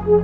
The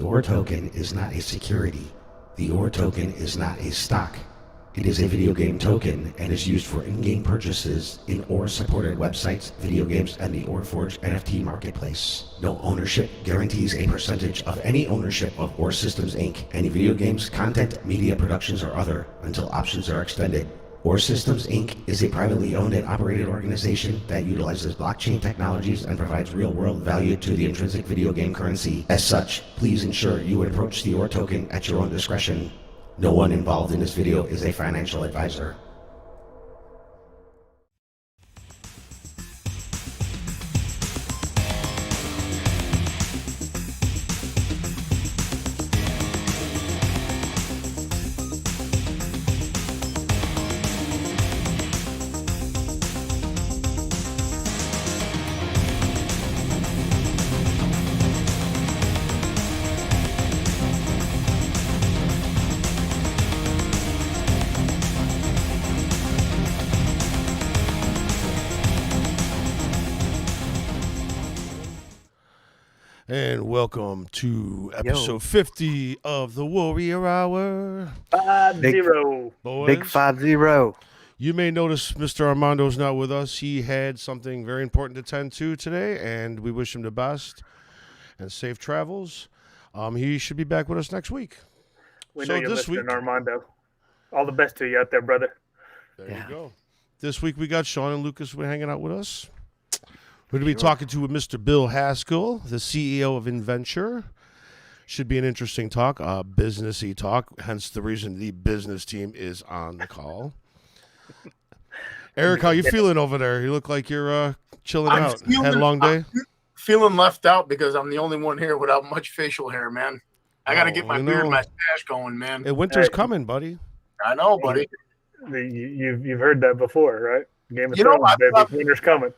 OR token is not a security. The OR token is not a stock. It is a video game token and is used for in-game purchases in OR-supported websites, video games, and the ORForge NFT marketplace. No ownership guarantees a percentage of any ownership of OR Systems Inc., any video games, content, media productions, or other, until options are extended. OR Systems Inc. is a privately owned and operated organization that utilizes blockchain technologies and provides real-world value to the intrinsic video game currency. As such, please ensure you approach the OR token at your own discretion. No one involved in this video is a financial advisor. And welcome to episode 50 of the Warrior Hour. 5-0. Boys, Big 5-0. You may notice Mr. Armando's not with us. He had something very important to tend to today, and we wish him the best and safe travels. He should be back with us next week. We know you're listening, Armando. All the best to you out there, brother. There you go. This week we got Sean and Lucas hanging out with us. We're going to be talking to Mr. Bill Haskell, the CEO of INNVENTURE. Should be an interesting talk, businessy talk, hence the reason the business team is on the call. Eric, how you feeling over there? You look like you're chilling out. Had a long day? I'm feeling left out because I'm the only one here without much facial hair, man. I got to get my beard, my stash going, man. Hey, winter's coming, buddy. I know, buddy. You've heard that before, right? Game of Thrones, baby. Winter's coming.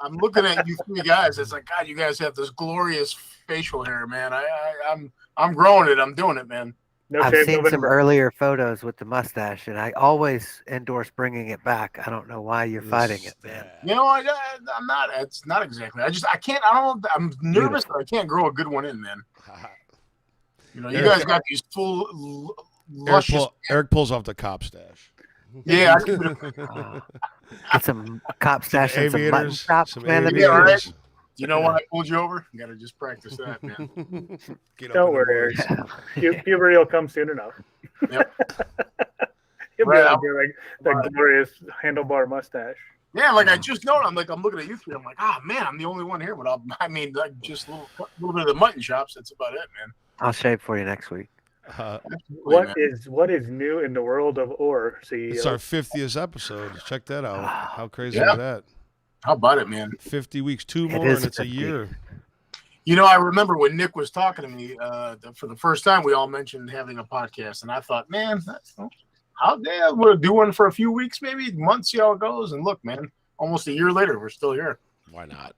I'm looking at you three guys. It's like, God, you guys have this glorious facial hair, man. I'm growing it. I'm doing it, man. No I've shave, seen no some November. earlier photos with the mustache, and I always endorse bringing it back. I don't know why you're fighting it, man. You know, I'm not. It's not exactly. I can't. I don't. I'm nervous, but I can't grow a good one in, man. You know, you guys got these full, luscious. Eric pulls off the cop stash. Yeah, Get some cop stash and some mutton chops, man. Yeah, all right. You know why I pulled you over? You got to just practice that, man. Don't worry, Eric. Puberty will come soon enough. Yep. You'll be able to do like that glorious handlebar mustache. Yeah, like I just know. I'm looking at you three. I'm like, man, I'm the only one here. But like just a little bit of the mutton chops. That's about it, man. I'll shave for you next week. What is new in the world of OR, CEO? It's our 50th episode. Check that out. How crazy is that? How about it, man? 50 weeks, 2 It more, is and it's a 50. year. You know, I remember when Nick was talking to me for the first time, we all mentioned having a podcast, and I thought, man, how damn, we'll do one for a few weeks, maybe months, see how it goes. And look, man, almost a year later, we're still here. Why not?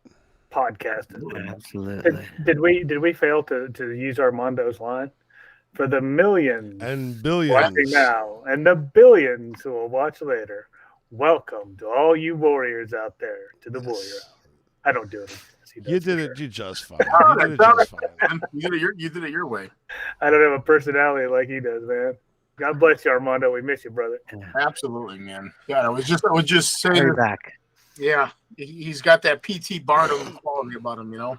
Podcasting. Absolutely. Did we fail to use Armando's line? For the millions And watching billions. now and the billions who will watch later, welcome to all you warriors out there to the Warrior Hour. I don't do it. You did it. You just fine. Oh, You did it that's just all fine. man. You did it your way. I don't have a personality like he does, man. God bless you, Armando. We miss you, brother. Absolutely, man. Yeah, I was just saying. Hurry back. Yeah, he's got that PT Barnum quality about him, you know.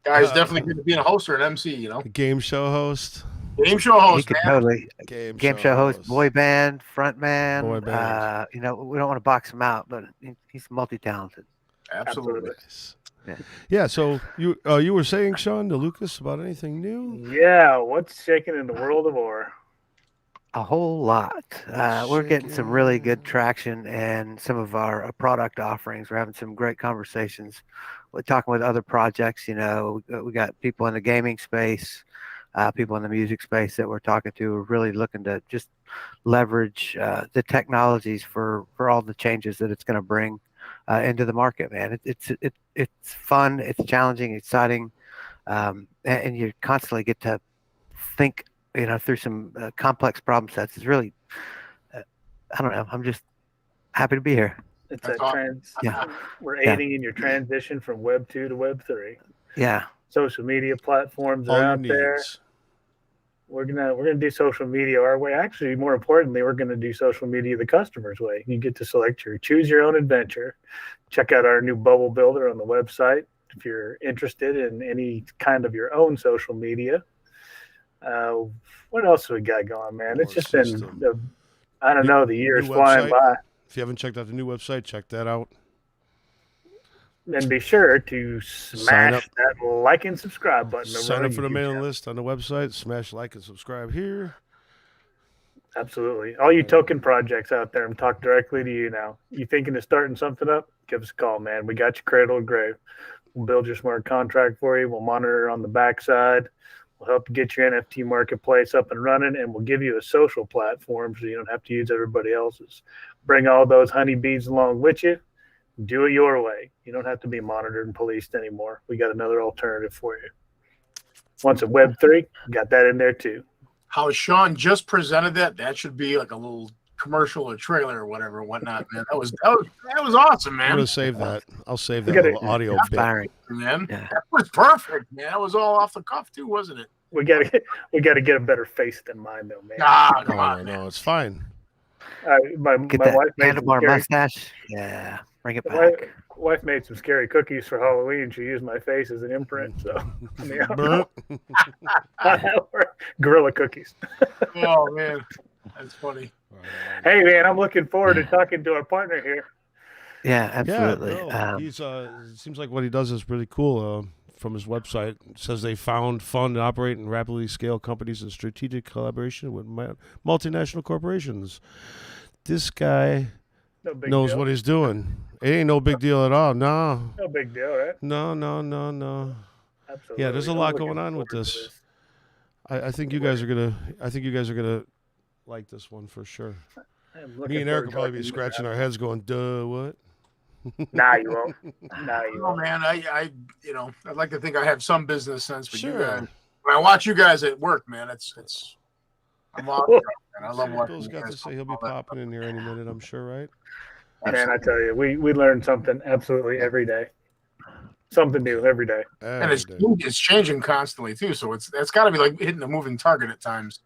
Guy's definitely going to be a host or an MC, you know. Game show host. Game show He host, could man. totally Game show host, boy band, front man. Boy band. You know, we don't want to box him out, but he's multi-talented. Absolutely. Nice. Yeah. So you were saying, Sean, to Lucas about anything new? Yeah, what's shaking in the world of war? A whole lot. We're getting some really good traction in some of our product offerings. We're having some great conversations. We're talking with other projects. You know, we got people in the gaming space, people in the music space that we're talking to. We're really looking to just leverage the technologies for all the changes that it's going to bring into the market. Man, it's fun, it's challenging, exciting, and you constantly get to think, you know, through some complex problem sets. It's really, I don't know. I'm just happy to be here. It's That's a awesome. We're aiding in your transition from Web 2 to Web 3. Yeah. Social media platforms All are your out there. needs. We're gonna do social media our way. Actually, more importantly, we're gonna do social media the customer's way. You get to select choose your own adventure. Check out our new bubble builder on the website if you're interested in any kind of your own social media. What else have we got going, man? It's just system. I don't know, the year's New flying website. by. If you haven't checked out the new website, check that out. And be sure to Sign smash up. that like and subscribe button. over Sign on up for the YouTube mailing channel. list on the website. Smash like and subscribe here. Absolutely. All you token projects out there, I'm talking directly to you now. You thinking of starting something up? Give us a call, man. We got you cradle to grave. We'll build your smart contract for you. We'll monitor on the backside. We'll help you get your NFT marketplace up and running, and we'll give you a social platform so you don't have to use everybody else's. Bring all those honeybees along with you. Do it your way. You don't have to be monitored and policed anymore. We got another alternative for you. Once at Web3, got that in there too. How Sean just presented that should be like a little commercial or trailer or whatever and whatnot, man. That was awesome, I'm man. gonna save that. I'll save that We gotta- little audio bit. Inspiring. Man, Yeah. that was perfect, man. That was all off the cuff too, wasn't it? We gotta get a better face than mine though, man. Ah, come on, No, man. it's fine. My Get wife that made some handlebar scary, mustache. Yeah. Bring it my back. wife made some scary cookies for Halloween. She used my face as an imprint. So I mean, I don't know. Gorilla cookies. Oh man, that's funny. Hey man, I'm looking forward to talking to our partner here. Yeah, absolutely. Yeah, no, he's it seems like what he does is really cool. From his website, it says they found, fund, operate, and rapidly scale companies in strategic collaboration with multinational corporations. This guy No big knows deal. what he's doing. It ain't no big deal at all. No, No big deal, right? no. Absolutely. Yeah, there's a I'm lot looking going on with forward to this. I think you guys are gonna like this one for sure. I'm looking Me and Eric will forward probably be to scratching our heads, going, "Duh, what?" Nah, you won't. Nah, you Oh won't. man, I'd like to think I have some business sense, but you Sure. guys, when I watch you guys at work, man, it's I'm lost, man. I love watching Bill's you got guys to say he'll be all that. popping in here any minute, I'm sure, right? Man, I tell you, we learn something absolutely every day. Something new every day. And Every day. it's changing constantly too, so it's got to be like hitting a moving target at times.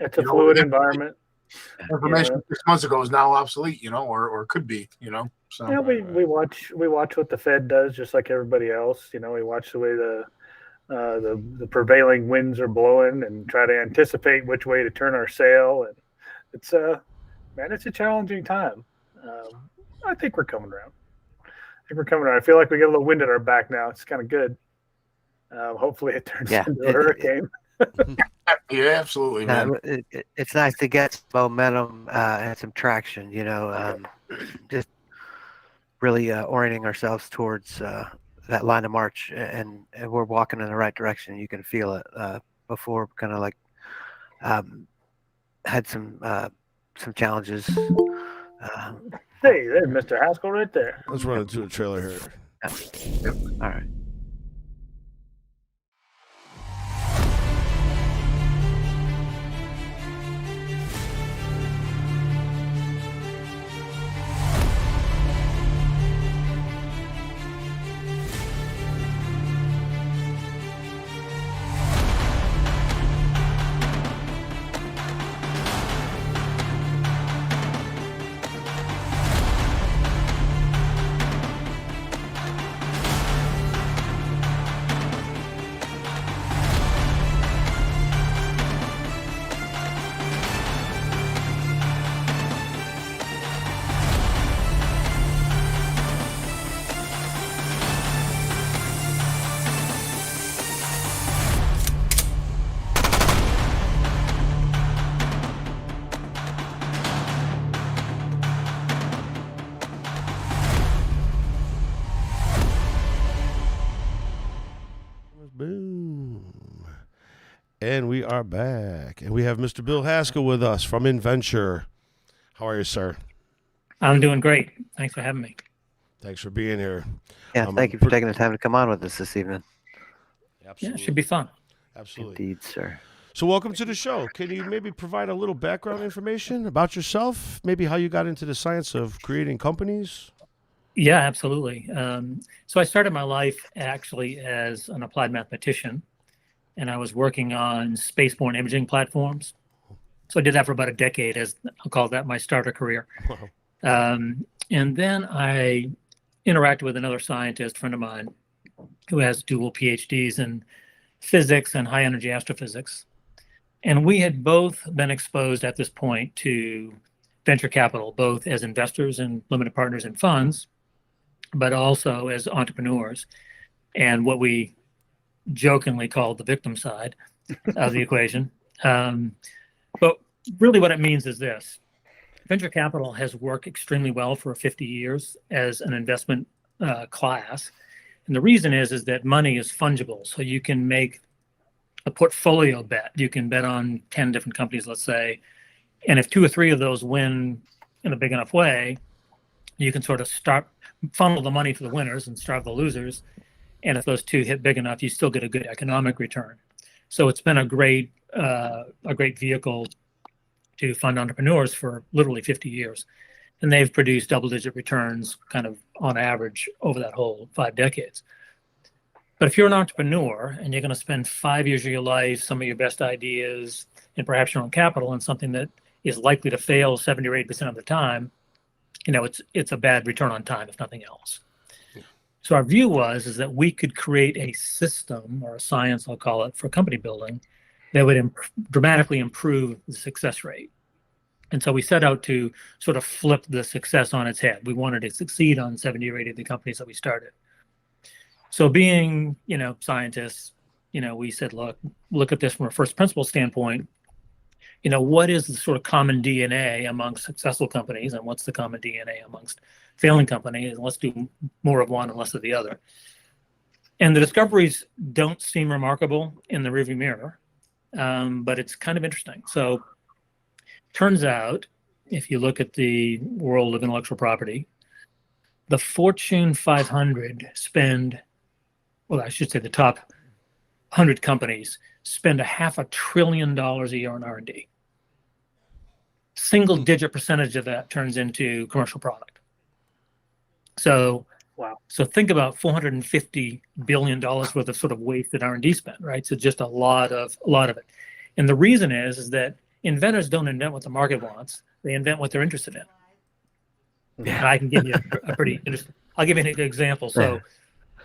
It's a You know, fluid it- environment. Information 6 months ago is now obsolete, or could be, So Yeah, we watch what the Fed does, just like everybody else. You know, we watch the way the prevailing winds are blowing and try to anticipate which way to turn our sail. And it's it's a challenging time. I think we're coming around. I feel like we get a little wind at our back now. It's kind of good. Hopefully, it turns Yeah, into a hurricane. yeah, absolutely, man. It's nice to get some momentum and some traction. Just really orienting ourselves towards that line of march, and we're walking in the right direction. You can feel it. Before, kind of like had some challenges. Hey, there's Mr. Haskell right there. Let's run into a trailer here. All right. Boom. And we are back. And we have Mr. Bill Haskell with us from INNVENTURE. How are you, sir? I'm doing great. Thanks for having me. Thanks for being here. Yeah, thank you for taking the time to come on with us this evening. Yeah, it should be fun. Absolutely. Indeed, sir. So welcome to the show. Can you maybe provide a little background information about yourself? Maybe how you got into the science of creating companies? Yeah, absolutely. So I started my life actually as an applied mathematician, and I was working on spaceborne imaging platforms. So I did that for about a decade, as I'll call that my starter career. Wow. And then I interacted with another scientist friend of mine who has dual PhDs in physics and high energy astrophysics. And we had both been exposed at this point to venture capital, both as investors and limited partners in funds, but also as entrepreneurs, and what we jokingly called the victim side of the equation. But really what it means is this. Venture capital has worked extremely well for 50 years as an investment class. And the reason is that money is fungible. So you can make a portfolio bet. You can bet on 10 different companies, let's say. And if 2 or 3 of those win in a big enough way, you can sort of funnel the money to the winners and starve the losers. And if those 2 hit big enough, you still get a good economic return. So it's been a great vehicle to fund entrepreneurs for literally 50 years. And they've produced double-digit returns kind of on average over that whole 5 decades. But if you're an entrepreneur and you're going to spend 5 years of your life, some of your best ideas, and perhaps your own capital in something that is likely to fail 70 or 80% of the time, it's a bad return on time, if nothing else. Yeah. So our view is that we could create a system, or a science, I'll call it, for company building that would dramatically improve the success rate. And so we set out to sort of flip the success on its head. We wanted to succeed on 70 or 80 of the companies that we started. So being, scientists, we said, look at this from a first principle standpoint. What is the sort of common DNA amongst successful companies, and what's the common DNA amongst failing companies? And let's do more of one and less of the other. And the discoveries don't seem remarkable in the rearview mirror, but it's kind of interesting. So turns out, if you look at the world of intellectual property, the Fortune 500 the top 100 companies spend $500 billion a year on R&D. Single-digit percentage of that turns into commercial product. So, wow. So think about $450 billion worth of sort of wasted R&D spend, right? So just a lot of it. And the reason is that inventors don't invent what the market wants; they invent what they're interested in. Yeah. And I can give you I'll give you an example. So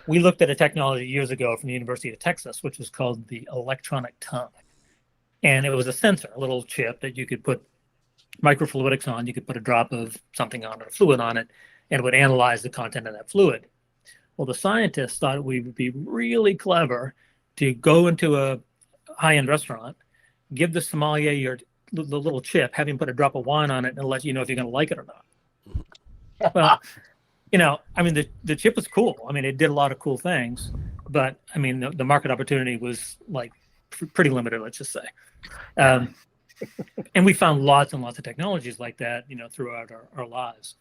we looked at a technology years ago from the University of Texas, which was called the electronic tongue. And it was a sensor, a little chip that you could put microfluidics on. You could put a drop of something on it, a fluid on it, and it would analyze the content of that fluid. Well, the scientists thought it would be really clever to go into a high-end restaurant, give the sommelier the little chip, have him put a drop of wine on it, and let you know if you're going to like it or not. Well, I mean, the chip was cool. I mean, it did a lot of cool things, but I mean, the market opportunity was like pretty limited, let's just say. And we found lots and lots of technologies like that, throughout our lives.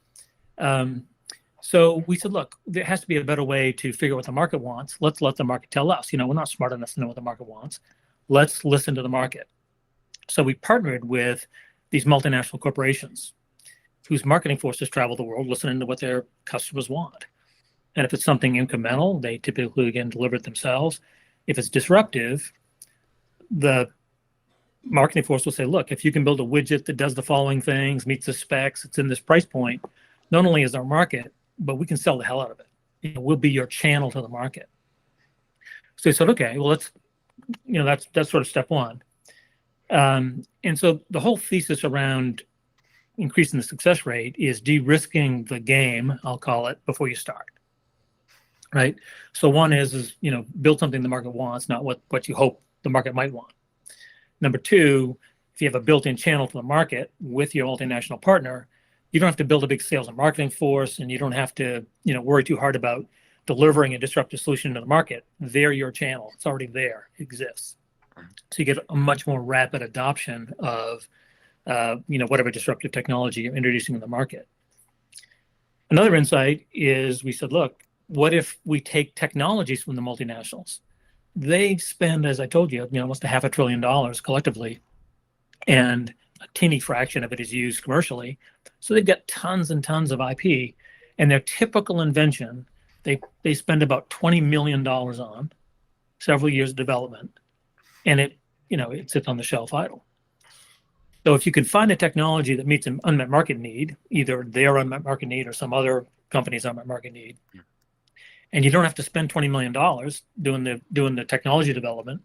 So we said, look, there has to be a better way to figure out what the market wants. Let's let the market tell us. We're not smart enough to know what the market wants. Let's listen to the market. So we partnered with these multinational corporations whose marketing forces travel the world, listening to what their customers want. And if it's something incremental, they typically, again, deliver it themselves. If it's disruptive, the marketing force will say, look, if you can build a widget that does the following things, meets the specs, it's in this price point, not only is our market, but we can sell the hell out of it. We'll be your channel to the market. So they said, okay, well, let's, that's sort of step one. And so the whole thesis around increasing the success rate is de-risking the game, I'll call it, before you start. Right? So one is build something the market wants, not what you hope the market might want. Number two, if you have a built-in channel to the market with your multinational partner, you don't have to build a big sales and marketing force, and you don't have to, worry too hard about delivering a disruptive solution to the market. They're your channel. It's already there. It exists. So you get a much more rapid adoption of, whatever disruptive technology you're introducing in the market. Another insight is we said, look, what if we take technologies from the multinationals? They spend, as I told you, almost $500 billion collectively, and a teeny fraction of it is used commercially. So they've got tons and tons of IP, and their typical invention, they spend about $20 million on, several years of development, and it sits on the shelf idle. So if you can find a technology that meets an unmet market need, either their unmet market need or some other company's unmet market need, and you don't have to spend $20 million doing the technology development,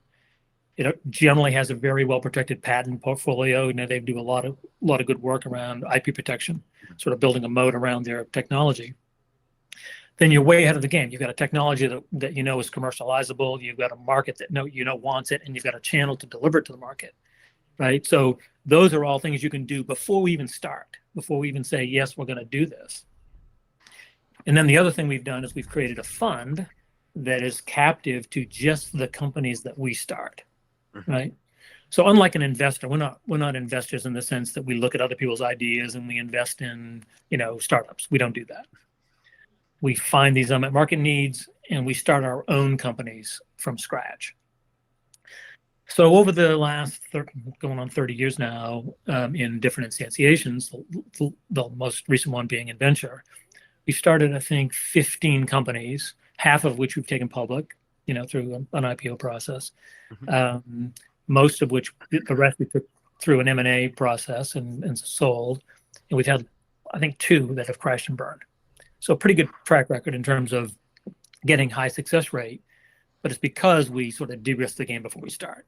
it generally has a very well protected patent portfolio. They do a lot of good work around IP protection, sort of building a moat around their technology. Then you're way ahead of the game. You've got a technology that is commercializable. You've got a market that wants it, and you've got a channel to deliver it to the market, right? So those are all things you can do before we even start, before we even say, yes, we're going to do this. And then the other thing we've done is we've created a fund that is captive to just the companies that we start, right? So unlike an investor, we're not investors in the sense that we look at other people's ideas and we invest in, startups. We don't do that. We find these unmet market needs and we start our own companies from scratch. So over the last going on 30 years now, in different instantiations, the most recent one being INNVENTURE, we started, I think, 15 companies, half of which we've taken public, through an IPO process. Most of which, the rest we took through an M&A process and sold. And we've had, I think, 2 that have crashed and burned. So a pretty good track record in terms of getting high success rate, but it's because we sort of de-risk the game before we start.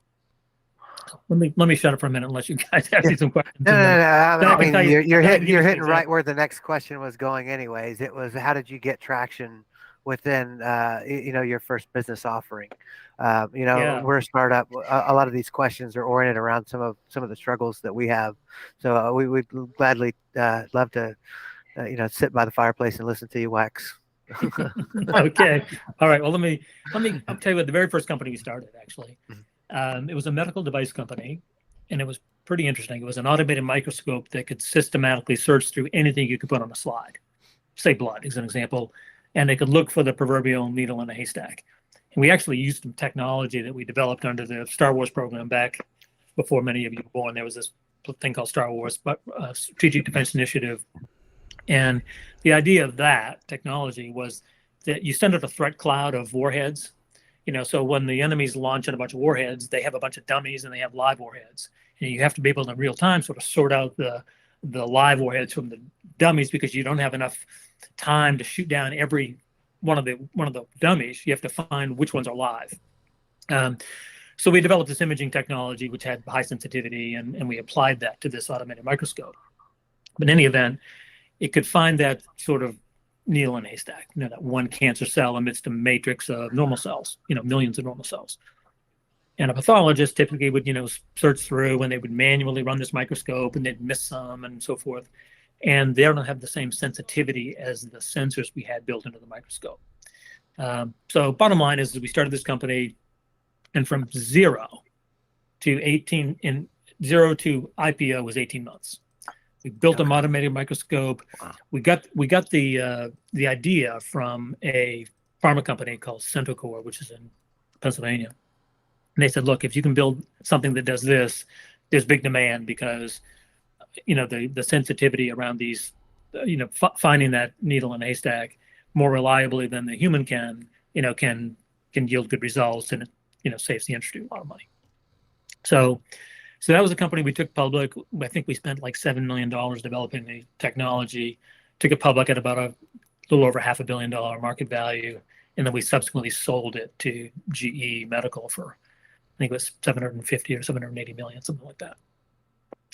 So let me shut up for a minute unless you guys ask me some questions. No. I mean, you're hitting right example. where the next question was going anyways. It was, how did you get traction within, your first business offering? We're a startup. A lot of these questions are oriented around some of the struggles that we have. So we would gladly love to, sit by the fireplace and listen to you wax. Okay. All right. Well, I'll tell you what, the very first company we started, actually, it was a medical device company, and it was pretty interesting. It was an automated microscope that could systematically search through anything you could put on a slide, say blood as an example, and they could look for the proverbial needle in a haystack. And we actually used some technology that we developed under the Star Wars program back before many of you were born. There was this thing called Star Wars, but Strategic Defense Initiative. And the idea of that technology was that you send out a threat cloud of warheads. So when the enemies launch a bunch of warheads, they have a bunch of dummies and they have live warheads. And you have to be able to, in real time, sort of sort out the live warheads from the dummies, because you don't have enough time to shoot down every one of the dummies. You have to find which ones are live. So we developed this imaging technology, which had high sensitivity, and we applied that to this automated microscope. But in any event, it could find that sort of needle in a haystack, that one cancer cell amidst a matrix of normal cells, millions of normal cells. And a pathologist typically would, search through, and they would manually run this microscope, and they'd miss some and so forth. and they don't have the same sensitivity as the sensors we had built into the microscope. So bottom line is we started this company, and from zero to IPO was 18 months. We built an automated microscope. Wow. We got the idea from a pharma company called Centocor, which is in Pennsylvania. And they said, look, if you can build something that does this, there's big demand because, the sensitivity around these, finding that needle in a haystack more reliably than the human can yield good results, and it saves the industry a lot of money. So that was a company we took public. I think we spent like $7 million developing the technology, took it public at about a little over $500 million market value. And then we subsequently sold it to GE Medical for, I think it was 750 or 780 million, something like that.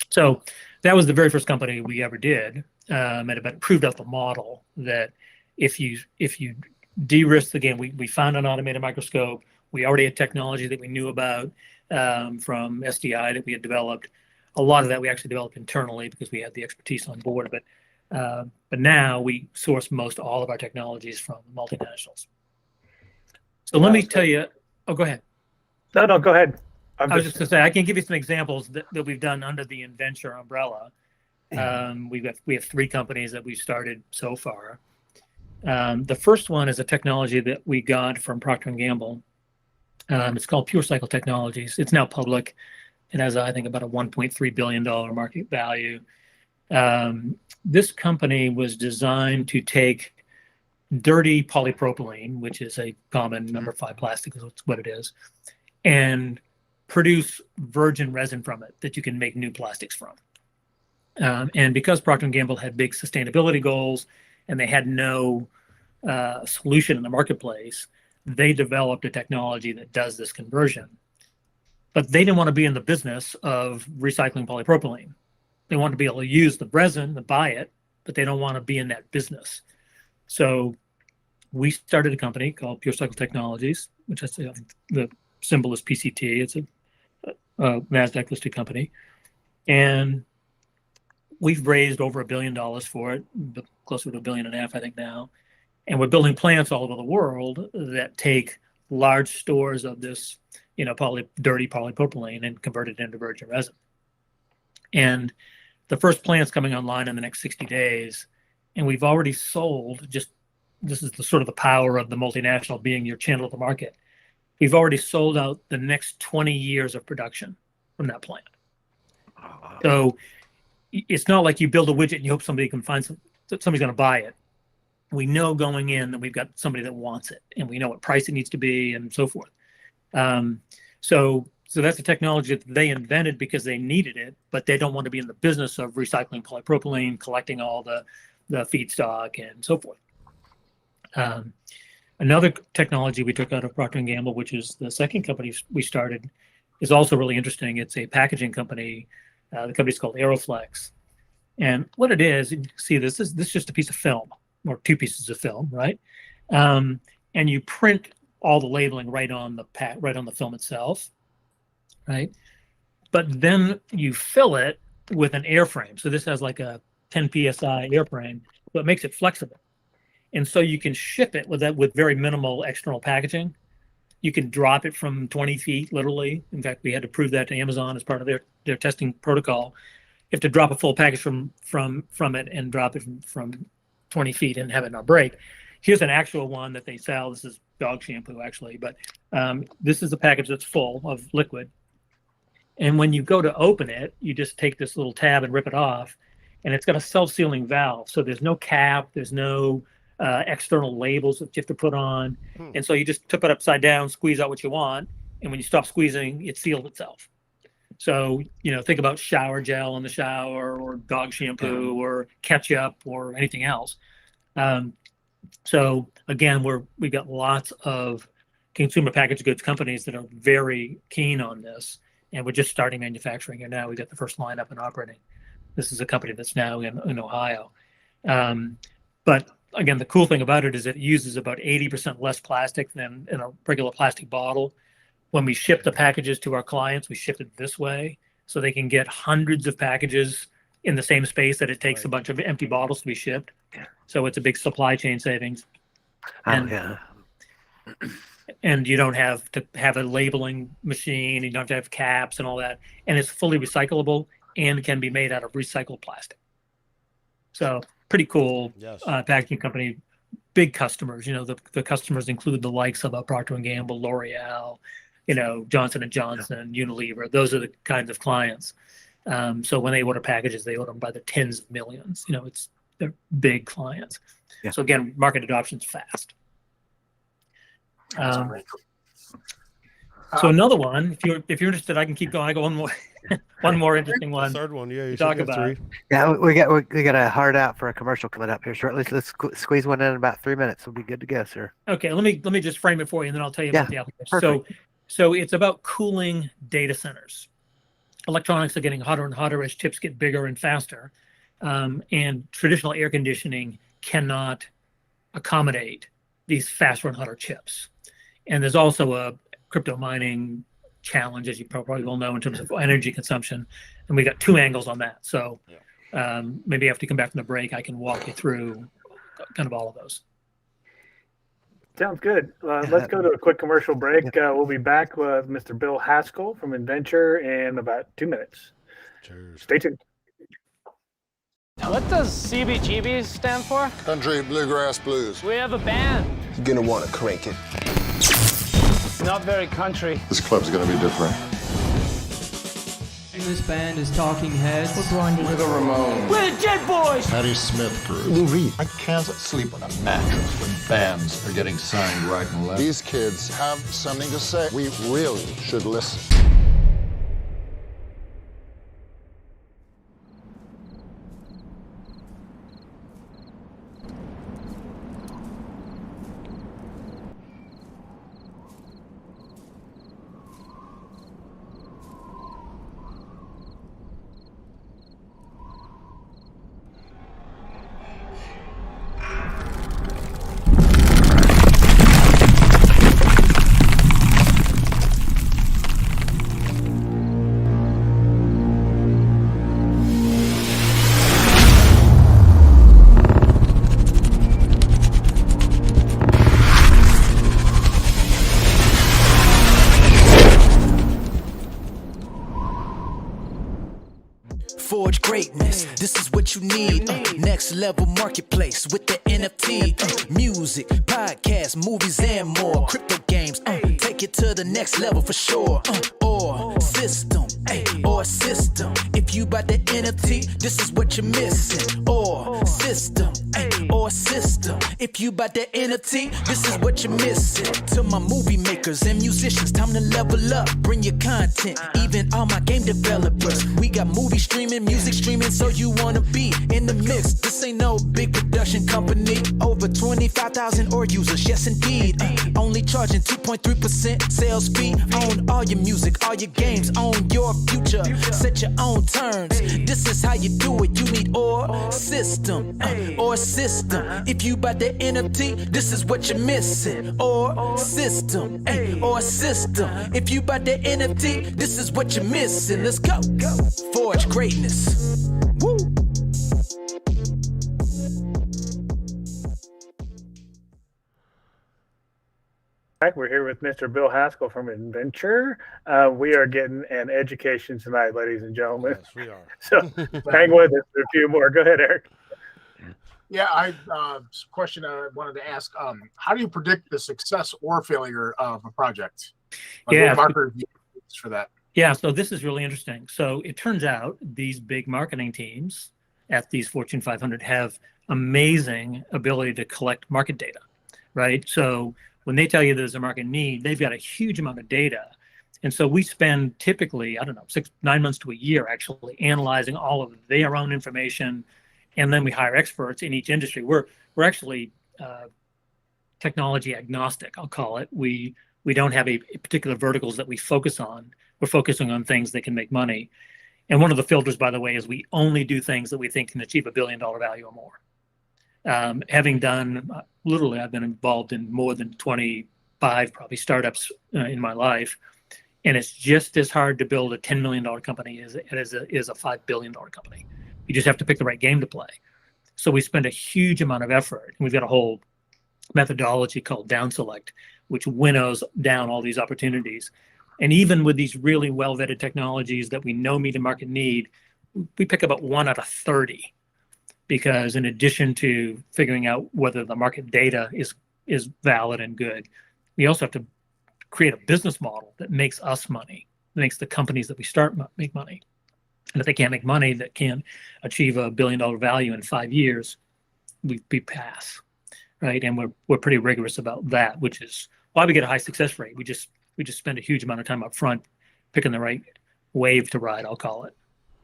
So that was the very first company we ever did. And it proved out the model that if you de-risk the game, we found an automated microscope. We already had technology that we knew about from SDI that we had developed. A lot of that we actually developed internally because we had the expertise on board. But now we source most all of our technologies from multinationals. So let me tell you. Oh, go ahead. No, go ahead. I was just going to say I can give you some examples that we've done under the INNVENTURE umbrella. We have 3 companies that we've started so far. The first one is a technology that we got from Procter & Gamble. It's called Pure Cycle Technologies. It's now public. It has, I think, about a $1.3 billion market value. This company was designed to take dirty polypropylene, which is a common number 5 plastic, is what it is, and produce virgin resin from it that you can make new plastics from. And because Procter & Gamble had big sustainability goals and they had no solution in the marketplace, they developed a technology that does this conversion. But they didn't want to be in the business of recycling polypropylene. They want to be able to use the resin and buy it, but they don't want to be in that business. So we started a company called Pure Cycle Technologies, which I think the symbol is PCT. It's a NASDAQ listed company. And we've raised over $1 billion for it, closer to $1.5 billion, I think now. And we're building plants all over the world that take large stores of this, dirty polypropylene and convert it into virgin resin. And the first plant's coming online in the next 60 days. And we've already sold, this is the sort of the power of the multinational being your channel to market. We've already sold out the next 20 years of production from that plant. So it's not like you build a widget and you hope somebody can find somebody's going to buy it. We know going in that we've got somebody that wants it, and we know what price it needs to be and so forth. So that's a technology that they invented because they needed it, but they don't want to be in the business of recycling polypropylene, collecting all the feedstock and so forth. Another technology we took out of Procter & Gamble, which is the second company we started, is also really interesting. It's a packaging company. The company's called Aeroflex. And what it is, you can see this is just a piece of film, or 2 pieces of film, right? And you print all the labeling right on the film itself, right? But then you fill it with an airframe. So this has like a 10 psi airframe, so it makes it flexible. And so you can ship it with very minimal external packaging. You can drop it from 20 feet, literally. In fact, we had to prove that to Amazon as part of their testing protocol. You have to drop a full package from it and drop it from 20 feet and have it not break. Here's an actual one that they sell. This is dog shampoo, actually. But this is a package that's full of liquid. And when you go to open it, you just take this little tab and rip it off. And it's got a self-sealing valve. So there's no cap. There's no external labels that you have to put on. And so you just tip it upside down, squeeze out what you want. And when you stop squeezing, it seals itself. So, think about shower gel in the shower, or dog shampoo, or ketchup, or anything else. So again, we've got lots of consumer packaged goods companies that are very keen on this. And we're just starting manufacturing here now. We got the first line up and operating. This is a company that's now in Ohio. But again, the cool thing about it is it uses about 80% less plastic than in a regular plastic bottle. When we ship the packages to our clients, we ship it this way so they can get hundreds of packages in the same space that it takes a bunch of empty bottles to be shipped. So it's a big supply chain savings. And, and you don't have to have a labeling machine. You don't have to have caps and all that. And it's fully recyclable and can be made out of recycled plastic. So pretty cool packaging company. Big customers, the customers include the likes of Procter & Gamble, L'Oreal, Johnson & Johnson, Unilever. Those are the kinds of clients. So when they order packages, they order them by the tens of millions. They're big clients. Yeah. So again, market adoption's fast. So another one, if you're interested, I can keep going. I got one more, one more interesting one. The third one, yeah. You talk about. 3. Yeah, we got a hard out for a commercial coming up here shortly. Let's squeeze one in about 3 minutes. We'll be good to go, sir. Okay, let me just frame it for you, and then I'll tell you about the application. Perfect. So it's about cooling data centers. Electronics are getting hotter and hotter as chips get bigger and faster, and traditional air conditioning cannot accommodate these faster and hotter chips. And there's also a crypto mining challenge, as you probably will know, in terms of energy consumption. And we got 2 angles on that. So maybe after you come back from the break, I can walk you through kind of all of those. Sounds good. Let's go to a quick commercial break. We'll be back with Mr. Bill Haskell from INNVENTURE in about 2 minutes. Cheers. Stay tuned. What does CBGB stand for? Country Bluegrass Blues. We have a band. You're gonna want to crank it. Not very country. This club's gonna be different. This band is Talking Heads. We're the Ramones. We're the Jet Boys. Patti Smith Group. Lou Reed. I can't sleep on a mattress when bands are getting signed right and left. These kids have something to say. We really should listen. Forge greatness, this is what you need. Next level marketplace with the NFT. Music, podcasts, movies, and more. Crypto games, take it to the next level for sure. Or system, or system. If you buy the NFT, this is what you're missing. Or system, or system. If you buy the NFT, this is what you're missing. To my movie makers and musicians, time to level up. Bring your content, even all my game developers. We got movie streaming, music streaming, so you wanna be in the mix. This ain't no big production company. Over 25,000 or users, yes indeed. Only charging 2.3% sales fee. Own all your music, all your games, own your future. Set your own terms. This is how you do it. You need or system, or system. If you buy the NFT, this is what you're missing. Or system, or system. If you buy the NFT, this is what you're missing. Let's go. Forge greatness. Woo. We're here with Mr. Bill Haskell from INNVENTURE. We are getting an education tonight, ladies and gentlemen. Yes, we are. So hang with us for a few more. Go ahead, Eric. Yeah, question I wanted to ask. How do you predict the success or failure of a project? What marker do you use for that? Yeah, so this is really interesting. So it turns out these big marketing teams at these Fortune 500 have amazing ability to collect market data, right? So when they tell you there's a market need, they've got a huge amount of data. And so we spend typically, 9 months to a year actually analyzing all of their own information. And then we hire experts in each industry. We're actually technology agnostic, I'll call it. We don't have a particular verticals that we focus on. We're focusing on things that can make money. And one of the filters, by the way, is we only do things that we think can achieve $1 billion value or more. Having done, literally, I've been involved in more than 25 probably startups in my life. And it's just as hard to build a $10 million company as a $5 billion company. You just have to pick the right game to play. So we spend a huge amount of effort, and we've got a whole methodology called down select, which winnows down all these opportunities. And even with these really well-vetted technologies that we know meet the market need, we pick about 1 out of 30, because in addition to figuring out whether the market data is valid and good, we also have to create a business model that makes us money, that makes the companies that we start make money. And if they can't make money, that can't achieve $1 billion value in 5 years, we pass, right? And we're pretty rigorous about that, which is why we get a high success rate. We just spend a huge amount of time up front picking the right wave to ride, I'll call it.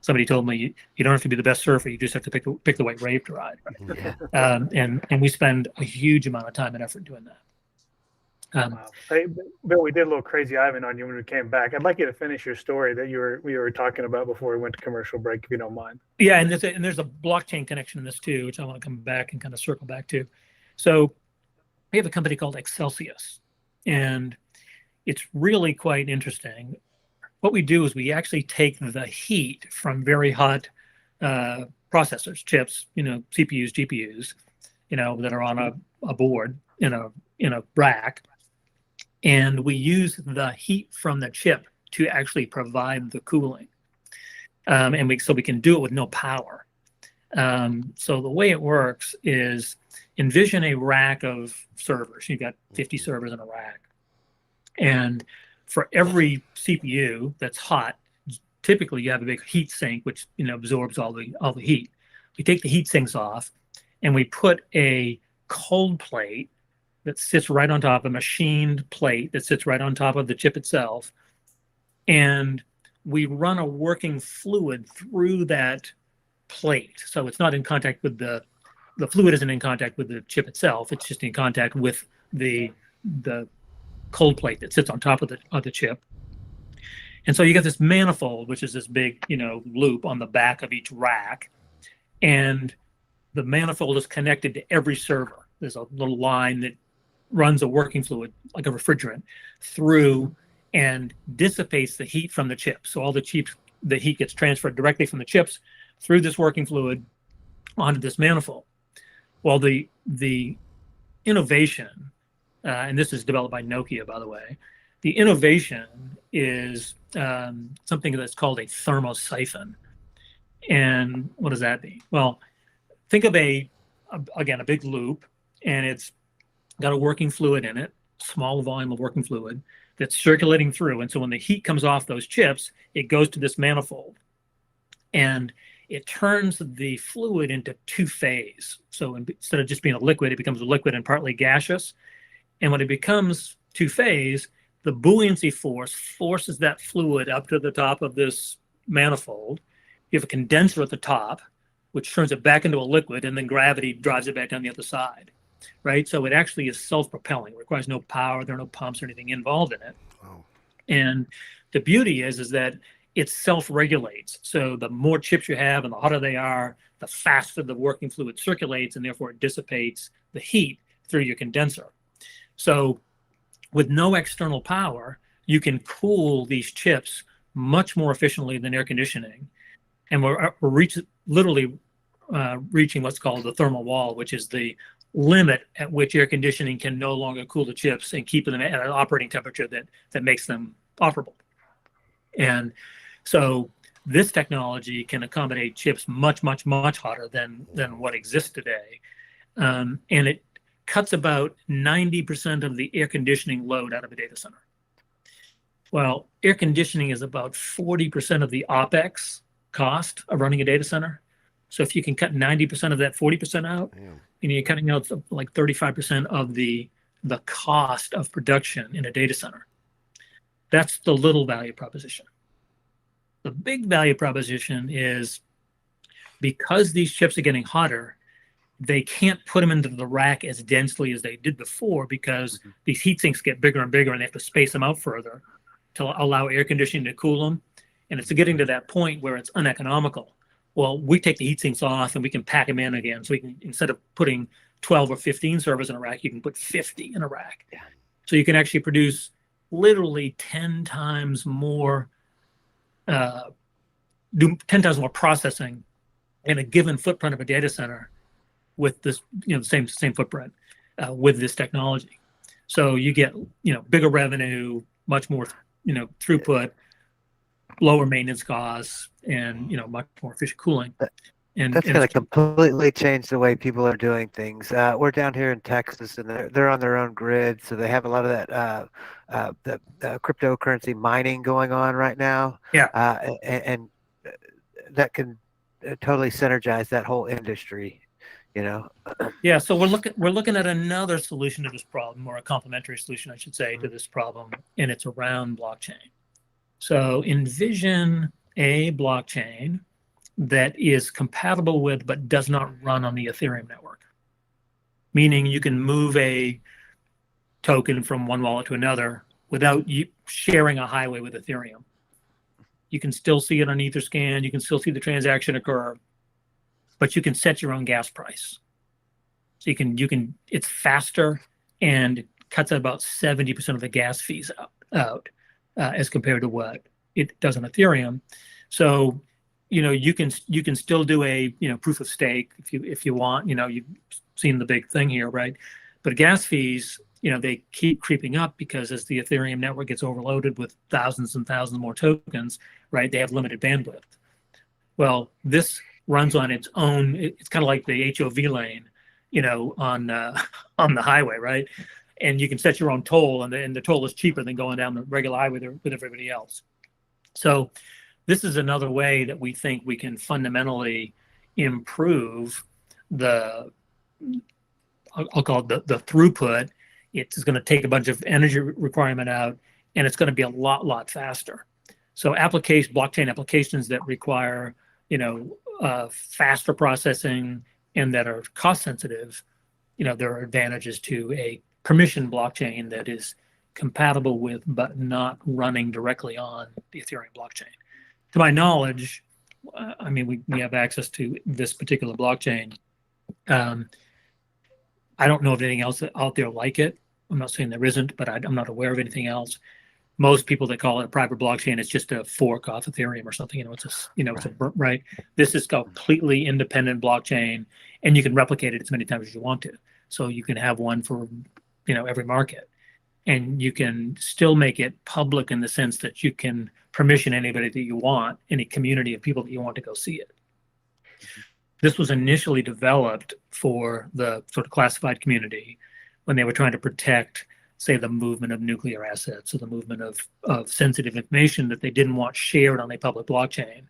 Somebody told me you don't have to be the best surfer, you just have to pick the right wave to ride. Right? Yeah. And we spend a huge amount of time and effort doing that. Wow. Hey, Bill, we did a little crazy Ivan on you when we came back. I'd like you to finish your story that we were talking about before we went to commercial break, if you don't mind. Yeah, and there's a blockchain connection in this too, which I want to come back and kind of circle back to. So we have a company called Excelsius, and it's really quite interesting. What we do is we actually take the heat from very hot processors, chips, CPUs, GPUs, that are on a board in a rack, and we use the heat from the chip to actually provide the cooling, so we can do it with no power. So the way it works is, envision a rack of servers. You've got 50 servers in a rack, and for every CPU that's hot, typically you have a big heat sink which absorbs all the heat. We take the heat sinks off, and we put a cold plate that sits right on top, a machined plate that sits right on top of the chip itself, and we run a working fluid through that plate. So it's not in contact with the fluid isn't in contact with the chip itself. It's just in contact with the cold plate that sits on top of the chip. And so you get this manifold, which is this big, loop on the back of each rack. And the manifold is connected to every server. There's a little line that runs a working fluid, like a refrigerant, through and dissipates the heat from the chips. So all the heat gets transferred directly from the chips through this working fluid onto this manifold. Well, the innovation, and this is developed by Nokia, by the way, the innovation is something that's called a thermosiphon. And what does that mean? Well, think of a big loop, and it's got a working fluid in it, small volume of working fluid that's circulating through. And so when the heat comes off those chips, it goes to this manifold, and it turns the fluid into two-phase. So instead of just being a liquid, it becomes a liquid and partly gaseous. And when it becomes two-phase, the buoyancy force forces that fluid up to the top of this manifold. You have a condenser at the top, which turns it back into a liquid, and then gravity drives it back down the other side, right? So it actually is self-propelling. It requires no power. There are no pumps or anything involved in it. Wow. And the beauty is that it self-regulates. So the more chips you have and the hotter they are, the faster the working fluid circulates, and therefore it dissipates the heat through your condenser. So with no external power, you can cool these chips much more efficiently than air conditioning. And we're literally reaching what's called the thermal wall, which is the limit at which air conditioning can no longer cool the chips and keep them at an operating temperature that makes them operable. And so this technology can accommodate chips much, much, much hotter than what exists today. And it cuts about 90% of the air conditioning load out of a data center. Well, air conditioning is about 40% of the OpEx cost of running a data center. So if you can cut 90% of that 40% out, you're cutting out like 35% of the cost of production in a data center. That's the little value proposition. The big value proposition is, because these chips are getting hotter, they can't put them into the rack as densely as they did before, because these heat sinks get bigger and bigger, and they have to space them out further to allow air conditioning to cool them. And it's getting to that point where it's uneconomical. Well, we take the heat sinks off and we can pack them in again. So we can, instead of putting 12 or 15 servers in a rack, you can put 50 in a rack. Yeah. So you can actually produce literally 10 times more, do 10 times more processing in a given footprint of a data center with this, the same footprint with this technology. So you get, bigger revenue, much more, throughput, lower maintenance costs, and, much more efficient cooling. And that's going to completely change the way people are doing things. We're down here in Texas, and they're on their own grid, so they have a lot of that the cryptocurrency mining going on right now. Yeah, and that can totally synergize that whole industry. Yeah, so we're looking at another solution to this problem, or a complementary solution, I should say, to this problem, and it's around blockchain. So envision a blockchain that is compatible with but does not run on the Ethereum network. Meaning you can move a token from one wallet to another without you sharing a highway with Ethereum. You can still see it on Etherscan, you can still see the transaction occur, but you can set your own gas price. So you can it's faster and cuts out about 70% of the gas fees out as compared to what it does on Ethereum. So you can still do a proof of stake if you want. You've seen the big thing here, right? But gas fees, they keep creeping up because as the Ethereum network gets overloaded with thousands and thousands more tokens, right? They have limited bandwidth. Well, this runs on its own. It's kind of like the HOV lane, on the highway, right? And you can set your own toll, and the toll is cheaper than going down the regular highway with everybody else. So this is another way that we think we can fundamentally improve I'll call it the throughput. It's going to take a bunch of energy requirement out, and it's going to be a lot faster. So blockchain applications that require, faster processing and that are cost sensitive, there are advantages to a permission blockchain that is compatible with but not running directly on the Ethereum blockchain. To my knowledge, we have access to this particular blockchain. I don't know of anything else out there like it. I'm not saying there isn't, but I'm not aware of anything else. Most people that call it a private blockchain, it's just a fork off Ethereum or something. Right. This is a completely independent blockchain, and you can replicate it as many times as you want to. So you can have one for, every market, and you can still make it public in the sense that you can permission anybody that you want, any community of people that you want to go see it. This was initially developed for the sort of classified community when they were trying to protect, say, the movement of nuclear assets or the movement of sensitive information that they didn't want shared on a public blockchain.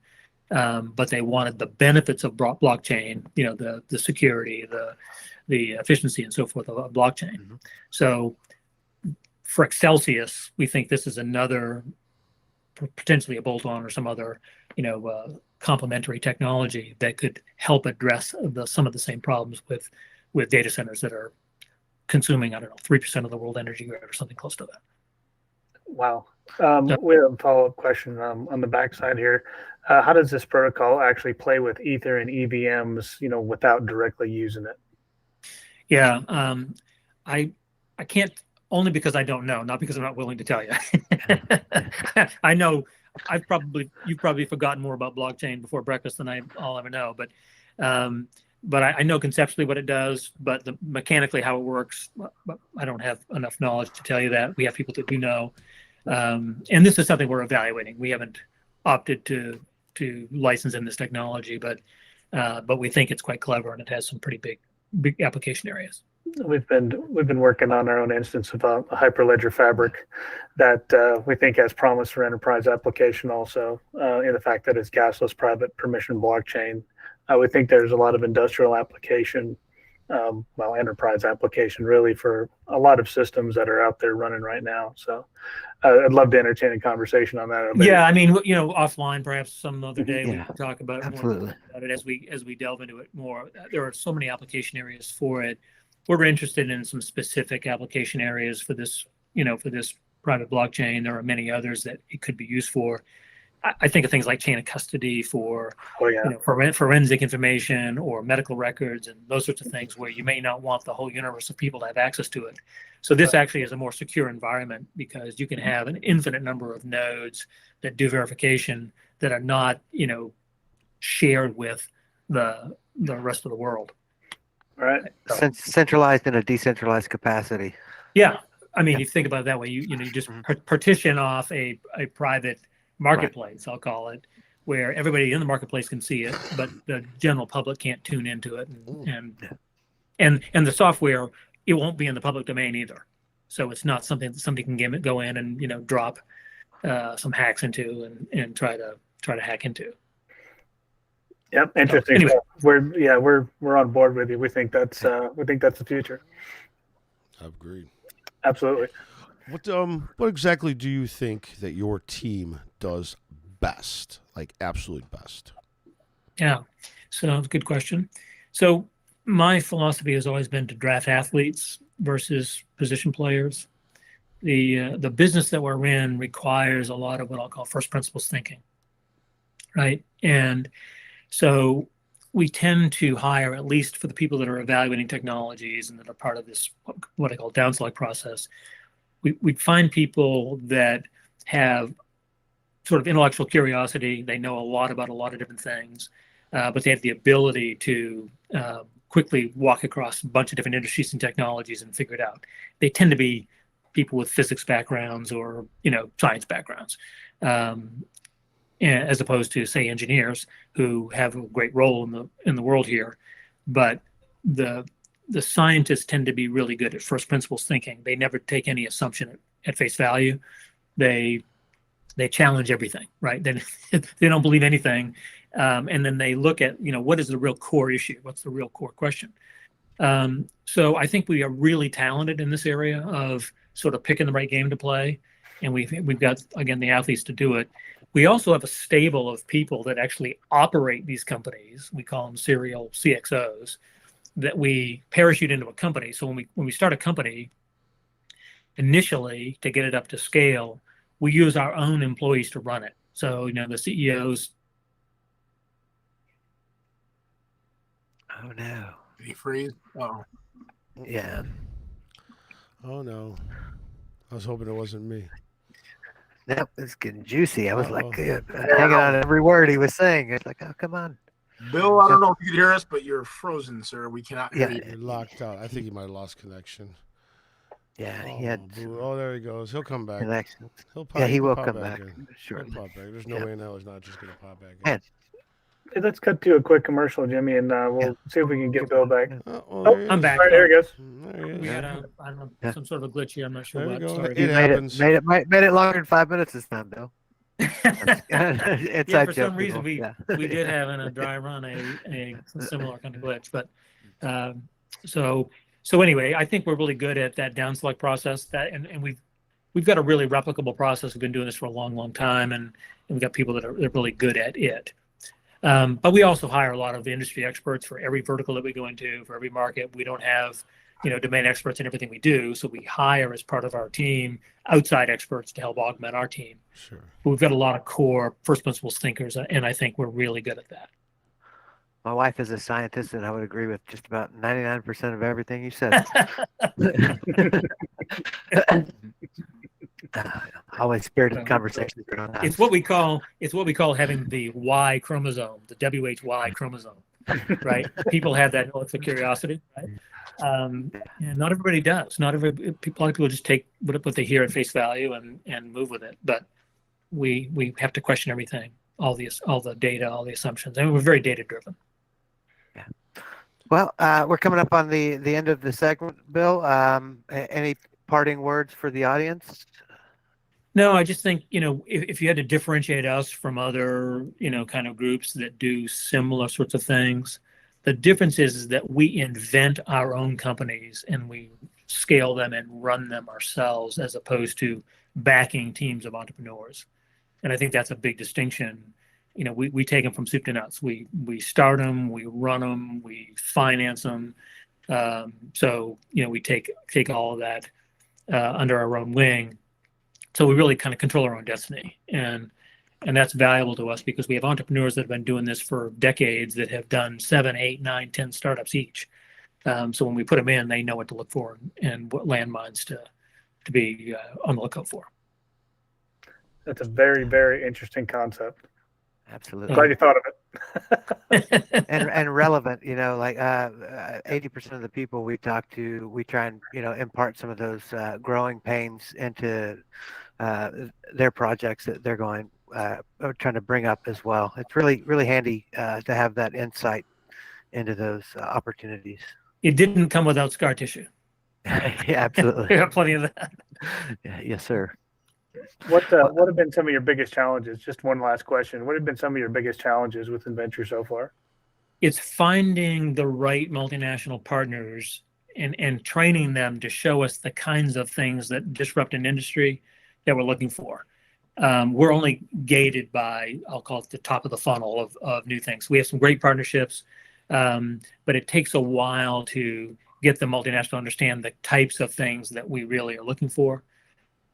But they wanted the benefits of blockchain, the security, the efficiency and so forth of a blockchain. Mm-hmm. So for Excelsius, we think this is another, potentially a bolt-on or some other, complementary technology that could help address some of the same problems with data centers that are consuming, 3% of the world energy grid or something close to that. Wow. We have a follow-up question on the backside here. How does this protocol actually play with Ether and EVMs, without directly using it? Yeah, I can't, only because I don't know, not because I'm not willing to tell you. I know you've probably forgotten more about blockchain before breakfast than I'll ever know, but I know conceptually what it does, but mechanically how it works, I don't have enough knowledge to tell you that. We have people that do know, and this is something we're evaluating. We haven't opted to license in this technology, but we think it's quite clever and it has some pretty big application areas. We've been working on our own instance of a Hyperledger Fabric that we think has promise for enterprise application also, in the fact that it's gasless private permission blockchain. We think there's a lot of industrial application, enterprise application really for a lot of systems that are out there running right now. So I'd love to entertain a conversation on that. Yeah, offline, perhaps some other day we can talk about it as we delve into it more. There are so many application areas for it. We're interested in some specific application areas for this, for this private blockchain. There are many others that it could be used for. I think of things like chain of custody for forensic information or medical records and those sorts of things where you may not want the whole universe of people to have access to it. So this actually is a more secure environment because you can have an infinite number of nodes that do verification that are not, shared with the rest of the world. All right. Centralized in a decentralized capacity. Yeah, I mean, you think about it that way. You just partition off a private marketplace, I'll call it, where everybody in the marketplace can see it, but the general public can't tune into it, and the software, it won't be in the public domain either. So it's not something that somebody can go in and drop some hacks into and try to hack into. Yep, interesting. Anyway. We're on board with you. We think that's the future. Agreed. Absolutely. What exactly do you think that your team does best, like absolute best? Yeah, so that's a good question. So my philosophy has always been to draft athletes versus position players. The business that we're in requires a lot of what I'll call first principles thinking, right? And so we tend to hire, at least for the people that are evaluating technologies and that are part of this, what I call down select process, we find people that have sort of intellectual curiosity. They know a lot about a lot of different things, but they have the ability to quickly walk across a bunch of different industries and technologies and figure it out. They tend to be people with physics backgrounds or science backgrounds, as opposed to, say, engineers who have a great role in the world here. But the scientists tend to be really good at first principles thinking. They never take any assumption at face value. They challenge everything, right? They don't believe anything, and then they look at what is the real core issue? What's the real core question? So I think we are really talented in this area of sort of picking the right game to play, and we've got, again, the athletes to do it. We also have a stable of people that actually operate these companies. We call them serial CXOs, that we parachute into a company. So when we start a company, initially to get it up to scale, we use our own employees to run it. So the CEOs. Oh no! Did he freeze? Oh. Yeah. Oh no! I was hoping it wasn't me. That was getting juicy. I was hanging on every word he was saying. It's like, oh, come on. Bill, I don't know if you can hear us, but you're frozen, sir. We cannot hear you. You're locked out. I think he might have lost connection. Yeah, he had. Oh, there he goes. He'll come back. Connections. He will pop come back. Sure. Pop back. There's no way now he's not just going to pop back in. Man. Hey, let's cut to a quick commercial, Jimmy, and we'll see if we can get Bill back. I'm back. All right, there he goes. We had I don't know, some sort of a glitch here. I'm not sure what. Sorry. It happens. Made it longer than 5 minutes this time, Bill. For some reason we did have in a dry run a similar kind of glitch, but so anyway, I think we're really good at that down select process. And we've got a really replicable process. We've been doing this for a long time, and we've got people that are really good at it. But we also hire a lot of industry experts for every vertical that we go into, for every market. We don't have domain experts in everything we do, so we hire, as part of our team, outside experts to help augment our team. Sure. But we've got a lot of core first principles thinkers, and I think we're really good at that. My wife is a scientist, and I would agree with just about 99% of everything you said. Always spirited conversations. It's what we call having the Y chromosome, the WHY chromosome, right? People have that intellectual curiosity, right? And not everybody does. Not every a lot of people just take what they hear at face value and move with it. But we have to question everything, all the data, all the assumptions, and we're very data driven. Yeah. Well, we're coming up on the end of the segment, Bill. Any parting words for the audience? No, I just think, if you had to differentiate us from other, kind of groups that do similar sorts of things, the difference is that we invent our own companies and we scale them and run them ourselves, as opposed to backing teams of entrepreneurs. And I think that's a big distinction. We take them from soup to nuts. We start them, we run them, we finance them. So we take all of that under our own wing. So we really kind of control our own destiny, and that's valuable to us because we have entrepreneurs that have been doing this for decades that have done 7, 8, 9, 10 startups each. So when we put them in, they know what to look for and what landmines to be on the lookout for. That's a very, very interesting concept. Absolutely. Glad you thought of it. and relevant. Like 80% of the people we talk to, we try and impart some of those growing pains into their projects that they're trying to bring up as well. It's really really handy to have that insight into those opportunities. It didn't come without scar tissue. Yeah, absolutely. We have plenty of that. Yeah, yes, sir. What have been some of your biggest challenges? Just one last question. What have been some of your biggest challenges with INNVENTURE so far? It's finding the right multinational partners and training them to show us the kinds of things that disrupt an industry that we're looking for. We're only gated by, I'll call it the top of the funnel of new things. We have some great partnerships, but it takes a while to get the multinational to understand the types of things that we really are looking for.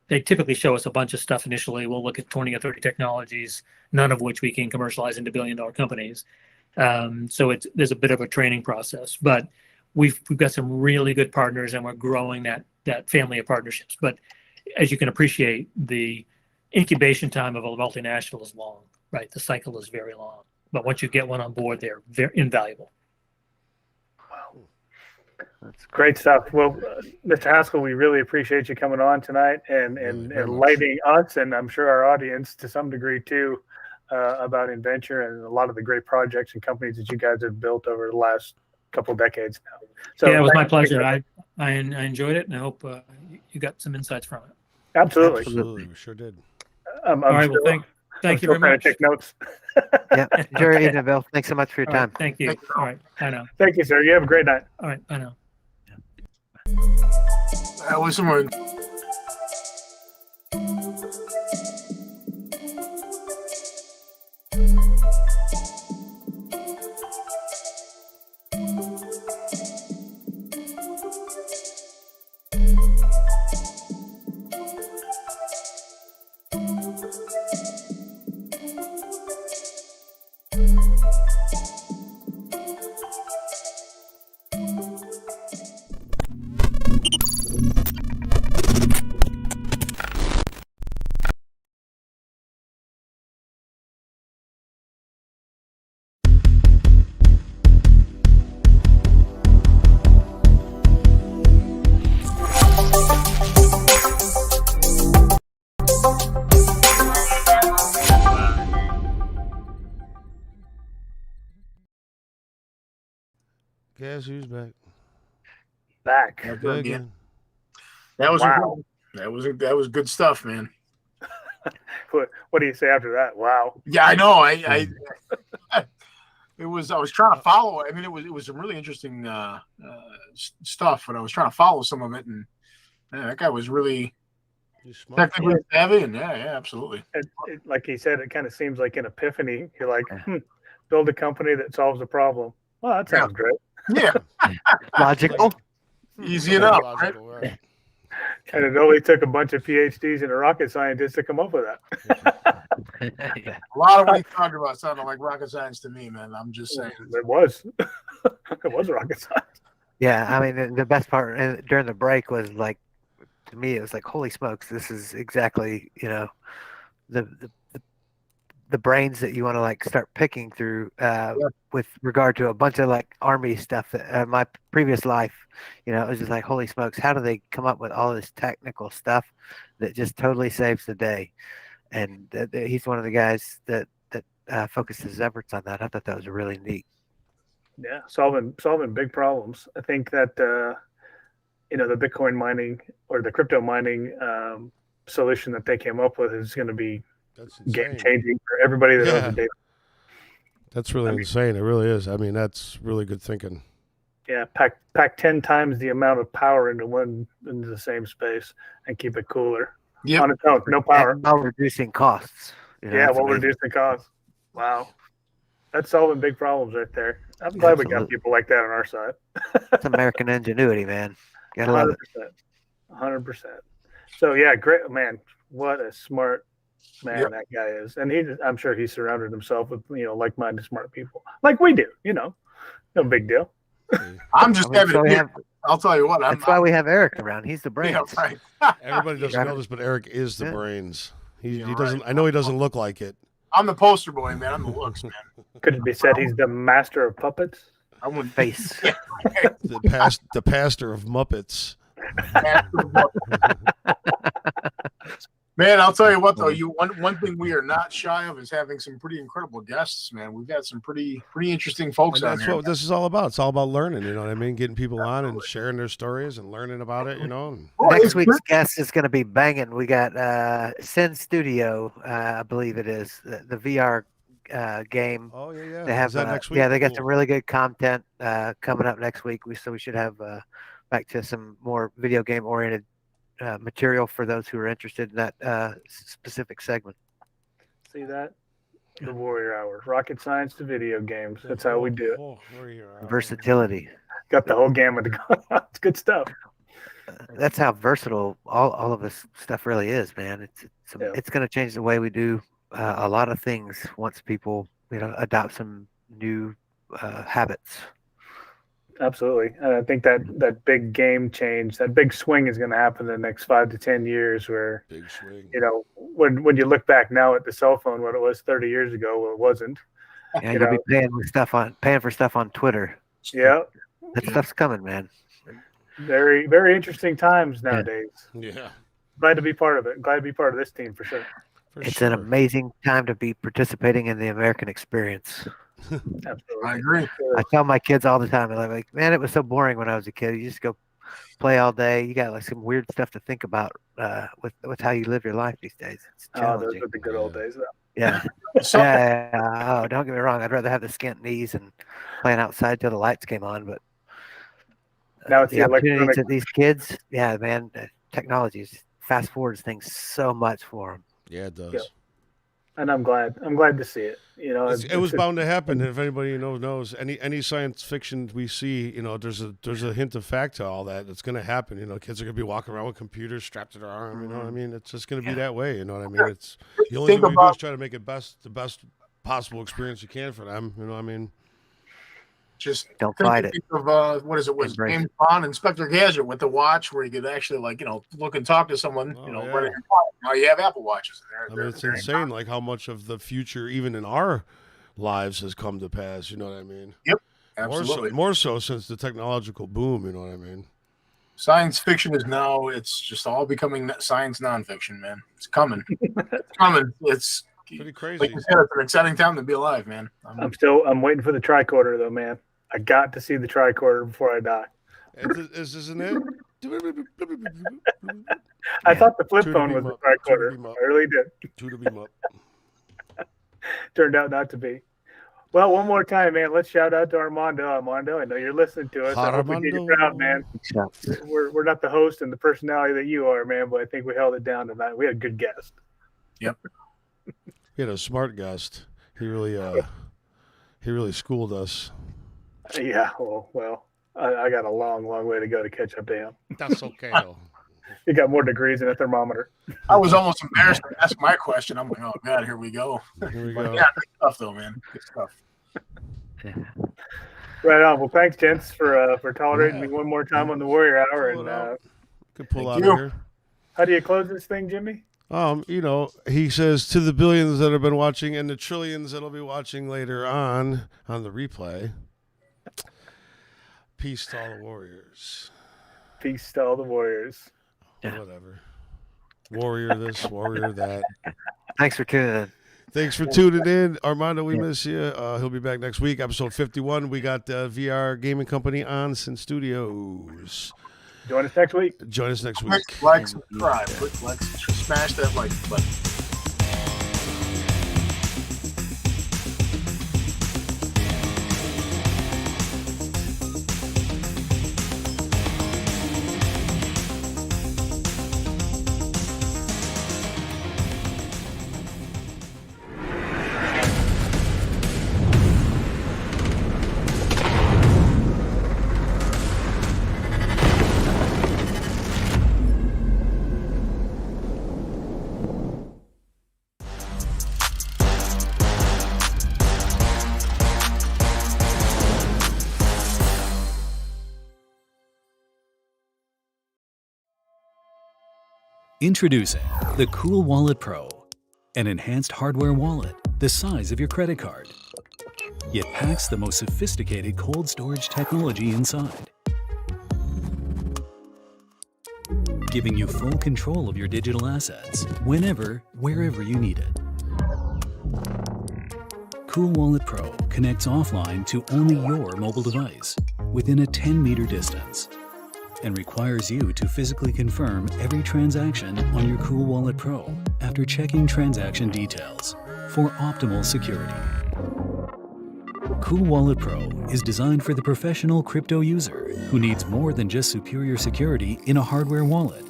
They typically show us a bunch of stuff initially. We'll look at 20 or 30 technologies, none of which we can commercialize into billion-dollar companies. So there's a bit of a training process, but we've got some really good partners, and we're growing that family of partnerships. But as you can appreciate, the incubation time of a multinational is long, right? The cycle is very long. But once you get one on board, they're very invaluable. That's great stuff. Well, Mr. Haskell, we really appreciate you coming on tonight and enlightening us, and I'm sure our audience to some degree too, about INNVENTURE and a lot of the great projects and companies that you guys have built over the last couple of decades now. So yeah, it was my pleasure. I enjoyed it, and I hope you got some insights from it. Absolutely. Absolutely, we sure did. All right, well, thank you very much. Take notes. Yeah, enjoy your evening, Bill. Thanks so much for your time. Right, thank you. All right, bye now. Thank you, sir. You have a great night. All right, bye now. That was someone. Guess who's back? Back. Again. That was Wow. that was good stuff, man. What do you say after that? Wow. Yeah, I know. I I was trying to follow. I mean, it was some really interesting stuff, but I was trying to follow some of it, and that guy was really technically savvy, and yeah, absolutely. Like he said, it kind of seems like an epiphany. You're like, build a company that solves a problem. Well, that sounds great. Yeah. Logical. Easy enough, right? Right. And it only took a bunch of PhDs and a rocket scientist to come up with that. A lot of what he talked about sounded like rocket science to me, man. I'm just saying. It was. It was rocket science. Yeah, I mean, the best part during the break was like, to me, it was like, holy smokes, this is exactly, the brains that you want to like start picking through with regard to a bunch of like army stuff that my previous life, it was just like, holy smokes, how do they come up with all this technical stuff that just totally saves the day? And he's one of the guys that focused his efforts on that. I thought that was really neat. Yeah, solving big problems. I think that the Bitcoin mining or the crypto mining solution that they came up with is going to be game changing for everybody that owns a data. That's really insane. It really is. I mean, that's really good thinking. Yeah, pack 10 times the amount of power into the same space and keep it cooler. Yep. On its own, no power. And while reducing costs. While reducing costs. Wow. That's solving big problems right there. I'm glad we got people like that on our side. It's American ingenuity, man. Gotta love it. 100%. So yeah, great, man. What a smart man that guy is. And I'm sure he surrounded himself with, like-minded smart people. Like we do, no big deal. I'm just I'll tell you what. That's why we have Eric around. He's the brains. Yeah, right. Everybody doesn't know this, but Eric is the brains. He doesn't. I know he doesn't look like it. I'm the poster boy, man. I'm the looks, man. Could it be said he's the master of puppets? I wouldn't Face. The pastor of Muppets. Man, I'll tell you what though, one thing we are not shy of is having some pretty incredible guests, man. We've got some pretty interesting folks And on that's here. what this is all about. It's all about learning, you know what I mean? Getting people on and sharing their stories and learning about it, you know. Next week's guest is going to be banging. We got Sin Studio, I believe it is, the VR game. Oh yeah. They have Is that next week? yeah, they got Cool. some really good content coming up next week. So we should have back to some more video game oriented material for those who are interested in that specific segment. See that? The Warrior Hour. Rocket science to video games. That's how we do it. Versatility. Got the whole gamut to go. It's good stuff. That's how versatile all of this stuff really is, man. It's going to change the way we do a lot of things once people, adopt some new habits. Absolutely. And I think that big game change, that big swing is going to happen in the next 5 to 10 years where, Big swing. When you look back now at the cell phone, what it was 30 years ago, well, it wasn't. Yeah, you'll be paying for stuff on Twitter. Yeah. That stuff's coming, man. Very, very interesting times nowadays. Yeah. Glad to be part of it. Glad to be part of this team for sure. It's an amazing time to be participating in the American experience. Absolutely. I agree. I tell my kids all the time, I'm like, man, it was so boring when I was a kid. You just go play all day. You got like some weird stuff to think about with how you live your life these days. It's Oh, challenging. those were the good old days, though. Yeah. Yeah. Oh, don't get me wrong. I'd rather have the skint knees and playing outside till the lights came on. But now it's the opportunities that these kids, yeah, man, technology fast forwards things so much for them. Yeah, it does. Yeah. And I'm glad to see it. It was bound to happen. If anybody knows any science fiction we see, there's a hint of fact to all that. It's going to happen. Kids are going to be walking around with computers strapped to their arm. You know what I mean? It's just going to be that way. You know what I mean? It's the only thing we do is try to make it the best possible experience you can for them. You know what I mean? Just don't fight it. Of what is it? Was James Bond, Inspector Gadget with the watch, where you could actually look and talk to someone. Right. Now you have Apple Watches. It's insane, like how much of the future, even in our lives, has come to pass. You know what I mean? Yep, absolutely. More so since the technological boom. You know what I mean? Science fiction is now. It's just all becoming science nonfiction, man. It's coming. It's coming. It's pretty crazy. Like you said, it's an exciting time to be alive, man. I'm waiting for the tricorder though, man. I got to see the tricorder before I die. Isn't it? I thought the flip phone was the tricorder. I really did. To beam up. Turned out not to be. Well, one more time, man. Let's shout out to Armando. Armando, I know you're listening to us. I hope we get you proud, man. We're not the host and the personality that you are, man, but I think we held it down tonight. We had a good guest. Yep. We had a smart guest. He really schooled us. Yeah, well, I got a long way to go to catch up to him. That's okay, though. He got more degrees than a thermometer. I was almost embarrassed to ask my question. I'm like, oh, God, here we go. Here we go. Yeah, good stuff, though, man. Good stuff. Right on. Well, thanks, gents, for tolerating me one more time on the Warrior Hour. And could pull out of here. How do you close this thing, Jimmy? He says to the billions that have been watching and the trillions that'll be watching later on the replay. Peace to all the warriors. Peace to all the warriors. Whatever. Warrior this, warrior that. Thanks for tuning in. Armando, we miss you. He'll be back next week, episode 51. We got VR gaming company on Sin Studios. Join us next week. Click, like, subscribe. Click, like, smash that like button. Introducing the Cool Wallet Pro, an enhanced hardware wallet the size of your credit card, yet packs the most sophisticated cold storage technology inside, giving you full control of your digital assets whenever, wherever you need it. Cool Wallet Pro connects offline to only your mobile device within a 10-meter distance and requires you to physically confirm every transaction on your Cool Wallet Pro after checking transaction details for optimal security. Cool Wallet Pro is designed for the professional crypto user who needs more than just superior security in a hardware wallet.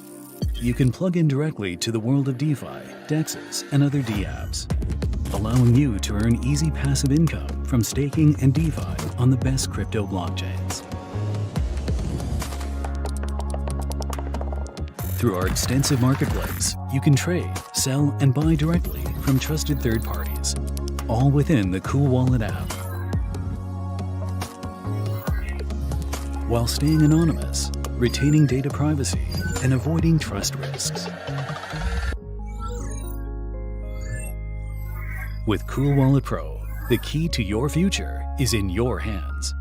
You can plug in directly to the world of DeFi, DEXs, and other dApps, allowing you to earn easy passive income from staking and DeFi on the best crypto blockchains. Through our extensive marketplace, you can trade, sell, and buy directly from trusted third parties, all within the Cool Wallet app. While staying anonymous, retaining data privacy, and avoiding trust risks. With Cool Wallet Pro, the key to your future is in your hands.